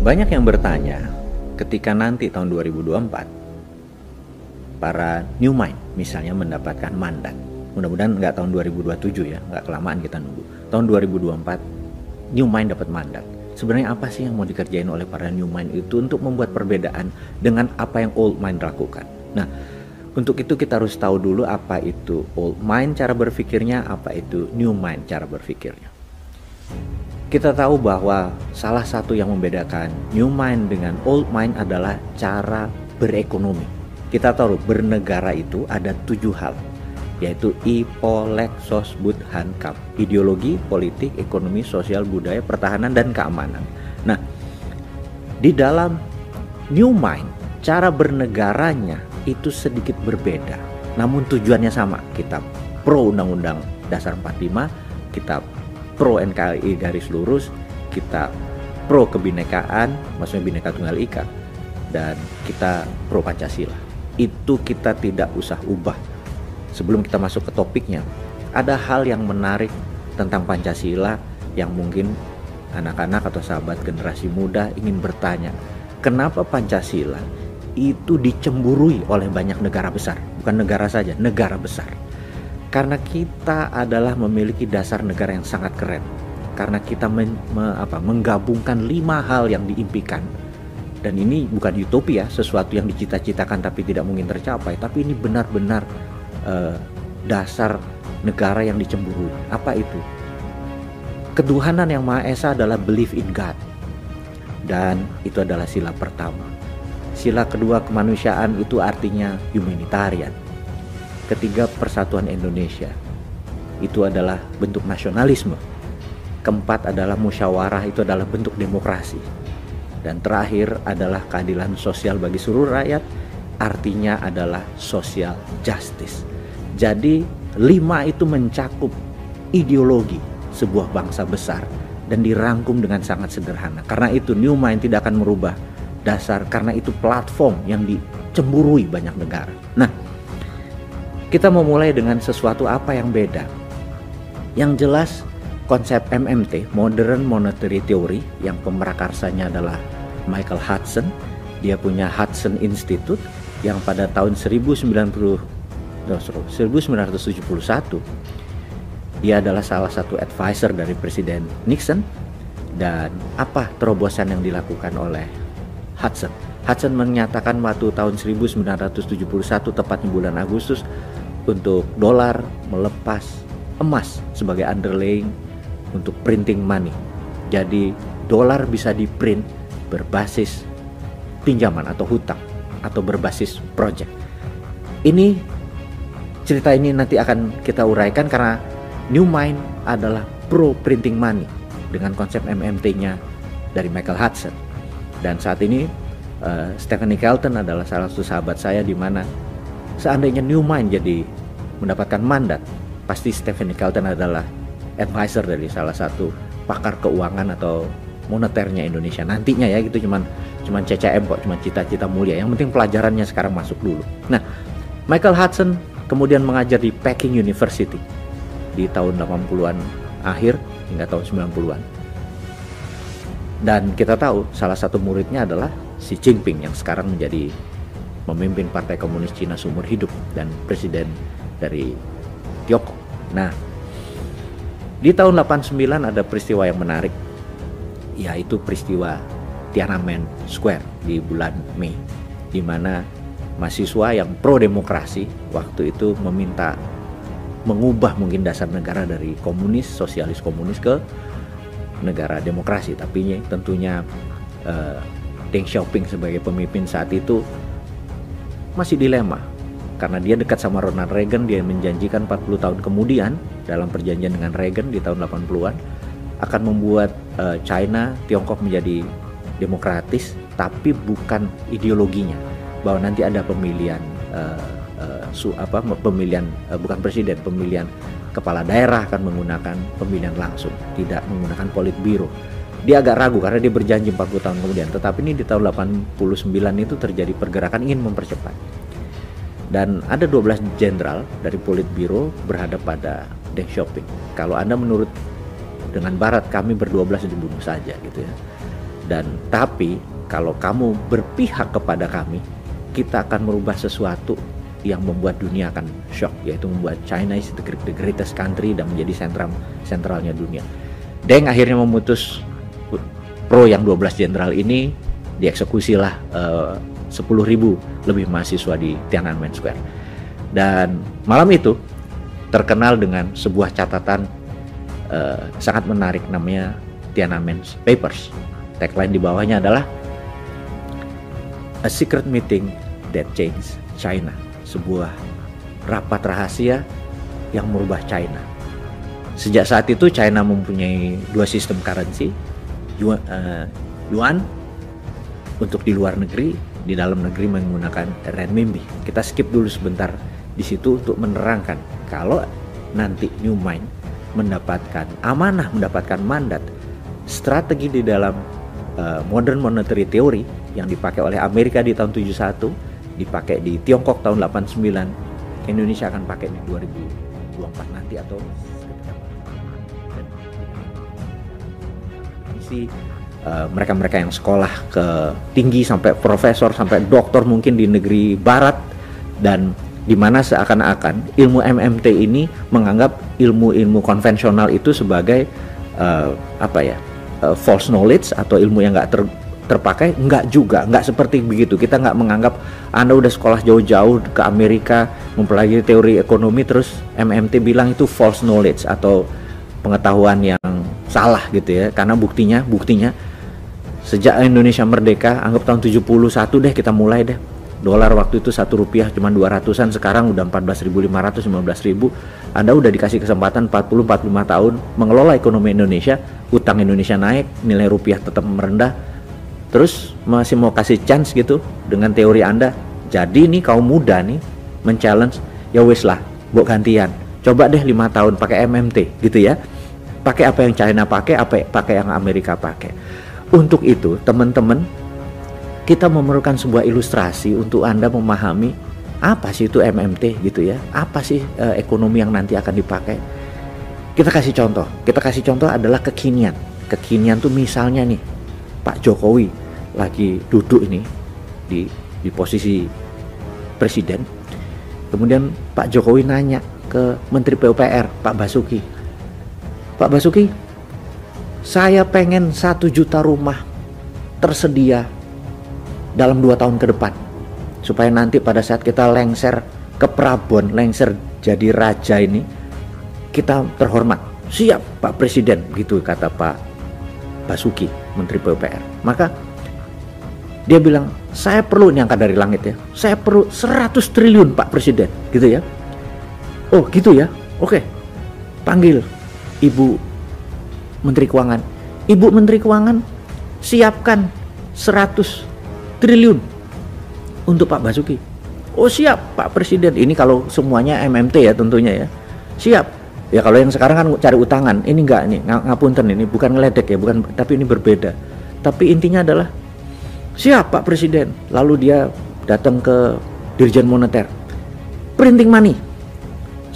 Banyak yang bertanya, ketika nanti tahun 2024, para new mind misalnya mendapatkan mandat. Mudah-mudahan nggak tahun 2027 ya, nggak kelamaan kita nunggu. Tahun 2024, new mind dapat mandat. Sebenarnya apa sih yang mau dikerjain oleh para new mind itu untuk membuat perbedaan dengan apa yang old mind lakukan? Nah, untuk itu kita harus tahu dulu apa itu old mind cara berpikirnya, apa itu new mind cara berpikirnya. Kita tahu bahwa salah satu yang membedakan new mind dengan old mind adalah cara berekonomi. Kita tahu bernegara itu ada 7 hal, yaitu IPOLEK SOSBUD HANKAP: ideologi, politik, ekonomi, sosial, budaya, pertahanan, dan keamanan. Nah, di dalam new mind, cara bernegaranya itu sedikit berbeda, namun tujuannya sama. Kita pro Undang-Undang Dasar 45, kita pro NKRI garis lurus, kita pro kebinekaan, maksudnya Bhinneka Tunggal Ika, dan kita pro Pancasila. Itu kita tidak usah ubah. Sebelum kita masuk ke topiknya, ada hal yang menarik tentang Pancasila yang mungkin anak-anak atau sahabat generasi muda ingin bertanya, kenapa Pancasila itu dicemburui oleh banyak negara besar? Bukan negara saja, negara besar. Karena kita adalah memiliki dasar negara yang sangat keren. Karena kita menggabungkan 5 hal yang diimpikan. Dan ini bukan utopia, sesuatu yang dicita-citakan tapi tidak mungkin tercapai. Tapi ini benar-benar dasar negara yang dicemburui. Apa itu? Ketuhanan yang Maha Esa adalah belief in God. Dan itu adalah sila pertama. Sila kedua, kemanusiaan, itu artinya humanitarian. Ketiga, persatuan Indonesia, itu adalah bentuk nasionalisme. Keempat adalah musyawarah, itu adalah bentuk demokrasi. Dan terakhir adalah keadilan sosial bagi seluruh rakyat, artinya adalah social justice. Jadi 5 itu mencakup ideologi sebuah bangsa besar dan dirangkum dengan sangat sederhana. Karena itu new mind tidak akan merubah dasar, karena itu platform yang dicemburui banyak negara. Nah, kita memulai dengan sesuatu apa yang beda. Yang jelas konsep MMT, Modern Monetary Theory, yang pemerakarsanya adalah Michael Hudson. Dia punya Hudson Institute yang pada tahun 1971 dia adalah salah satu advisor dari Presiden Nixon. Dan apa terobosan yang dilakukan oleh Hudson? Hudson menyatakan waktu tahun 1971 tepatnya bulan Agustus untuk dolar melepas emas sebagai underlying untuk printing money. Jadi dolar bisa di-print berbasis pinjaman atau hutang atau berbasis project. Cerita ini nanti akan kita uraikan karena new mind adalah pro printing money dengan konsep MMT-nya dari Michael Hudson. Dan saat ini Stephanie Kelton adalah salah satu sahabat saya, di mana seandainya new mind jadi mendapatkan mandat, pasti Stephanie Kelton adalah advisor dari salah satu pakar keuangan atau moneternya Indonesia nantinya ya. Gitu cuman CCM kok, cuman cita-cita mulia. Yang penting pelajarannya sekarang masuk dulu. Nah, Michael Hudson kemudian mengajar di Peking University di tahun 80-an akhir hingga tahun 90-an. Dan kita tahu salah satu muridnya adalah Xi Jinping yang sekarang menjadi memimpin Partai Komunis Cina seumur hidup dan presiden dari Tiongkok. Nah, di tahun 89 ada peristiwa yang menarik, yaitu peristiwa Tiananmen Square di bulan Mei, di mana mahasiswa yang pro demokrasi waktu itu meminta mengubah mungkin dasar negara dari komunis, sosialis komunis ke negara demokrasi. Tapi tentunya Deng Xiaoping sebagai pemimpin saat itu masih dilema, karena dia dekat sama Ronald Reagan. Dia menjanjikan 40 tahun kemudian dalam perjanjian dengan Reagan di tahun 80-an akan membuat China, Tiongkok menjadi demokratis, tapi bukan ideologinya, bahwa nanti ada pemilihan bukan presiden, pemilihan kepala daerah akan menggunakan pemilihan langsung, tidak menggunakan politbiro. Dia agak ragu karena dia berjanji 40 tahun kemudian. Tetapi ini di tahun 89 itu terjadi pergerakan ingin mempercepat. Dan ada 12 jenderal dari politbiro berhadap pada Deng Xiaoping. Kalau Anda menurut dengan Barat, kami ber-12 dibunuh saja gitu ya. Dan tapi kalau kamu berpihak kepada kami, kita akan merubah sesuatu yang membuat dunia akan shock, yaitu membuat China is the greatest country dan menjadi sentralnya dunia. Deng akhirnya memutus pro yang 12 jenderal ini, dieksekusilah 10.000 lebih mahasiswa di Tiananmen Square. Dan malam itu terkenal dengan sebuah catatan sangat menarik, namanya Tiananmen Papers. Tagline di bawahnya adalah A Secret Meeting That Changed China, sebuah rapat rahasia yang merubah China. Sejak saat itu China mempunyai dua sistem currency, yuan untuk di luar negeri, di dalam negeri menggunakan renminbi. Kita skip dulu sebentar di situ untuk menerangkan kalau nanti New Mind mendapatkan amanah, mendapatkan mandat, strategi di dalam modern monetary theory yang dipakai oleh Amerika di tahun 71, dipakai di Tiongkok tahun 89, Indonesia akan pakai di 2024 nanti atau isi mereka-mereka yang sekolah ke tinggi sampai profesor sampai doktor mungkin di negeri barat, dan di mana seakan-akan ilmu MMT ini menganggap ilmu-ilmu konvensional itu sebagai false knowledge atau ilmu yang nggak terpakai. Enggak juga, nggak seperti begitu. Kita nggak menganggap Anda udah sekolah jauh-jauh ke Amerika mempelajari teori ekonomi terus MMT bilang itu false knowledge atau pengetahuan yang salah gitu ya. Karena buktinya sejak Indonesia merdeka, anggap tahun 71 deh kita mulai deh. Dolar waktu itu 1 rupiah cuma 200-an, sekarang udah 14.500, 15.000. Anda udah dikasih kesempatan 40-45 tahun mengelola ekonomi Indonesia, utang Indonesia naik, nilai rupiah tetap merendah. Terus masih mau kasih chance gitu dengan teori Anda. Jadi nih kaum muda nih men-challenge, ya wis lah, buat gantian. Coba deh 5 tahun pakai MMT gitu ya. Pakai apa yang China pakai yang Amerika pakai. Untuk itu, teman-teman, kita memerlukan sebuah ilustrasi untuk Anda memahami apa sih itu MMT gitu ya. Apa sih ekonomi yang nanti akan dipakai. Kita kasih contoh adalah kekinian. Kekinian tuh misalnya nih, Pak Jokowi lagi duduk ini di posisi presiden. Kemudian Pak Jokowi nanya ke Menteri PUPR, Pak Basuki, saya pengen 1 juta rumah tersedia dalam 2 tahun ke depan, supaya nanti pada saat kita lengser ke Prabon, lengser jadi raja ini, kita terhormat. Siap Pak Presiden, gitu kata Pak Basuki, Menteri PUPR. Maka dia bilang, saya perlu, ini angka dari langit ya, saya perlu 100 triliun Pak Presiden, gitu ya. Oh gitu ya, oke. Panggil Ibu Menteri Keuangan. Ibu Menteri Keuangan, siapkan 100 triliun untuk Pak Basuki. Oh siap Pak Presiden. Ini kalau semuanya MMT ya tentunya ya. Siap. Ya kalau yang sekarang kan cari utangan. Ini enggak, ini ngapunten, ini bukan ngeledek ya, bukan, tapi ini berbeda. Tapi intinya adalah siap Pak Presiden. Lalu dia datang ke Dirjen Moneter. Printing money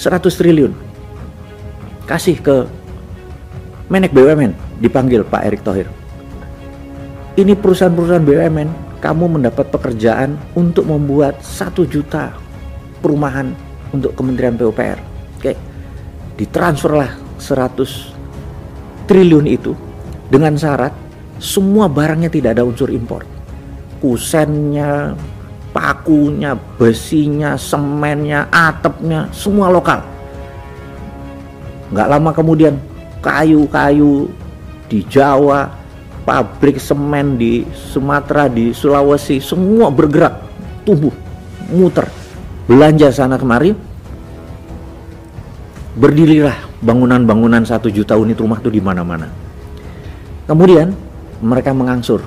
100 triliun. Kasih ke Menek BUMN, dipanggil Pak Erick Thohir. Ini perusahaan-perusahaan BUMN, kamu mendapat pekerjaan untuk membuat 1 juta perumahan untuk Kementerian PUPR. Oke. Ditransferlah 100 triliun itu dengan syarat semua barangnya tidak ada unsur impor. Kusennya, pakunya, besinya, semennya, atapnya, semua lokal. Nggak lama kemudian kayu-kayu di Jawa, pabrik semen di Sumatera, di Sulawesi, semua bergerak, tumbuh, muter, belanja sana kemari. Berdirilah bangunan-bangunan 1 juta unit rumah itu di mana-mana. Kemudian mereka mengangsur.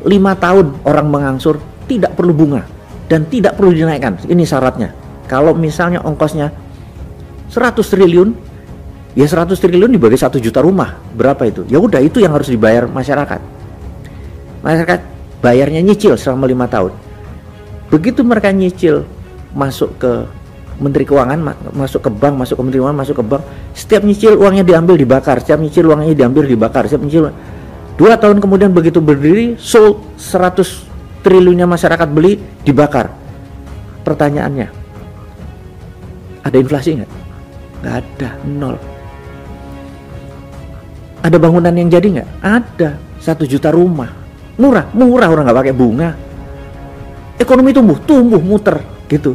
5 tahun orang mengangsur, tidak perlu bunga dan tidak perlu dinaikkan. Ini syaratnya. Kalau misalnya ongkosnya 100 triliun, ya 100 triliun dibagi 1 juta rumah, berapa itu? Ya udah, itu yang harus dibayar masyarakat. Masyarakat bayarnya nyicil selama 5 tahun. Begitu mereka nyicil, masuk ke Menteri Keuangan, masuk ke bank, masuk ke Menteri Keuangan, masuk ke bank, setiap nyicil uangnya diambil dibakar, setiap nyicil uangnya diambil dibakar, setiap nyicil. 2 tahun kemudian begitu berdiri, sold, 100 triliunnya masyarakat beli, dibakar. Pertanyaannya, ada inflasi nggak? Nggak ada, nol. Ada bangunan yang jadi nggak? Ada, 1 juta rumah. Murah orang nggak pakai bunga. Ekonomi tumbuh, muter gitu.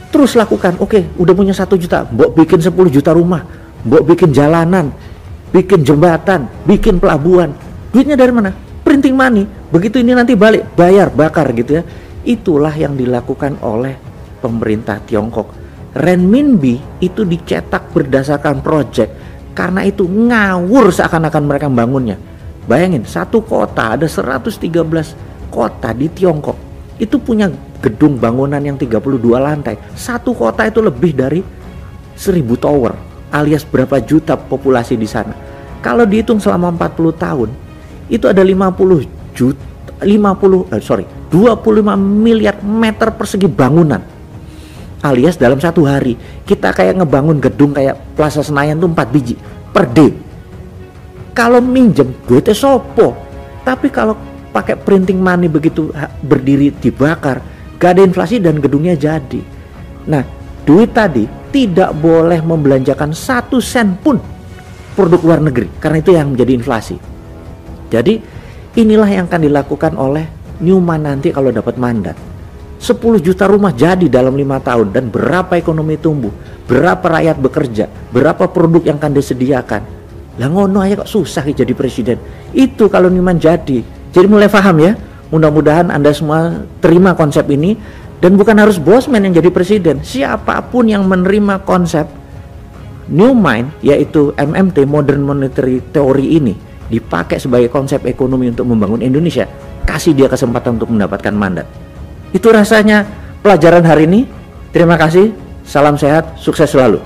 Terus lakukan, oke, udah punya 1 juta, mbok bikin 10 juta rumah, mbok bikin jalanan, bikin jembatan, bikin pelabuhan. Duitnya dari mana? Printing money. Begitu ini nanti balik, bayar, bakar gitu ya. Itulah yang dilakukan oleh pemerintah Tiongkok. Renminbi itu dicetak berdasarkan project. Karena itu ngawur seakan-akan mereka membangunnya. Bayangin, satu kota ada 113 kota di Tiongkok. Itu punya gedung bangunan yang 32 lantai. Satu kota itu lebih dari 1000 tower, alias berapa juta populasi di sana. Kalau dihitung selama 40 tahun, itu ada 25 miliar meter persegi bangunan. Alias dalam satu hari kita kayak ngebangun gedung kayak Plaza Senayan tuh 4 biji per day. Kalau minjem duitnya sopo. Tapi kalau pakai printing money begitu berdiri dibakar, gak ada inflasi dan gedungnya jadi. Nah, duit tadi tidak boleh membelanjakan 1 sen pun produk luar negeri, karena itu yang menjadi inflasi. Jadi inilah yang akan dilakukan oleh Newman nanti kalau dapat mandat. 10 juta rumah jadi dalam 5 tahun, dan berapa ekonomi tumbuh, berapa rakyat bekerja, berapa produk yang akan disediakan. Lah ngono aja kok susah jadi presiden. Itu kalau Newman jadi. Jadi mulai paham ya. Mudah-mudahan Anda semua terima konsep ini, dan bukan harus Bosman yang jadi presiden. Siapapun yang menerima konsep Newman, yaitu MMT, Modern Monetary Theory ini, dipakai sebagai konsep ekonomi untuk membangun Indonesia, kasih dia kesempatan untuk mendapatkan mandat. Itu rasanya pelajaran hari ini. Terima kasih, salam sehat, sukses selalu.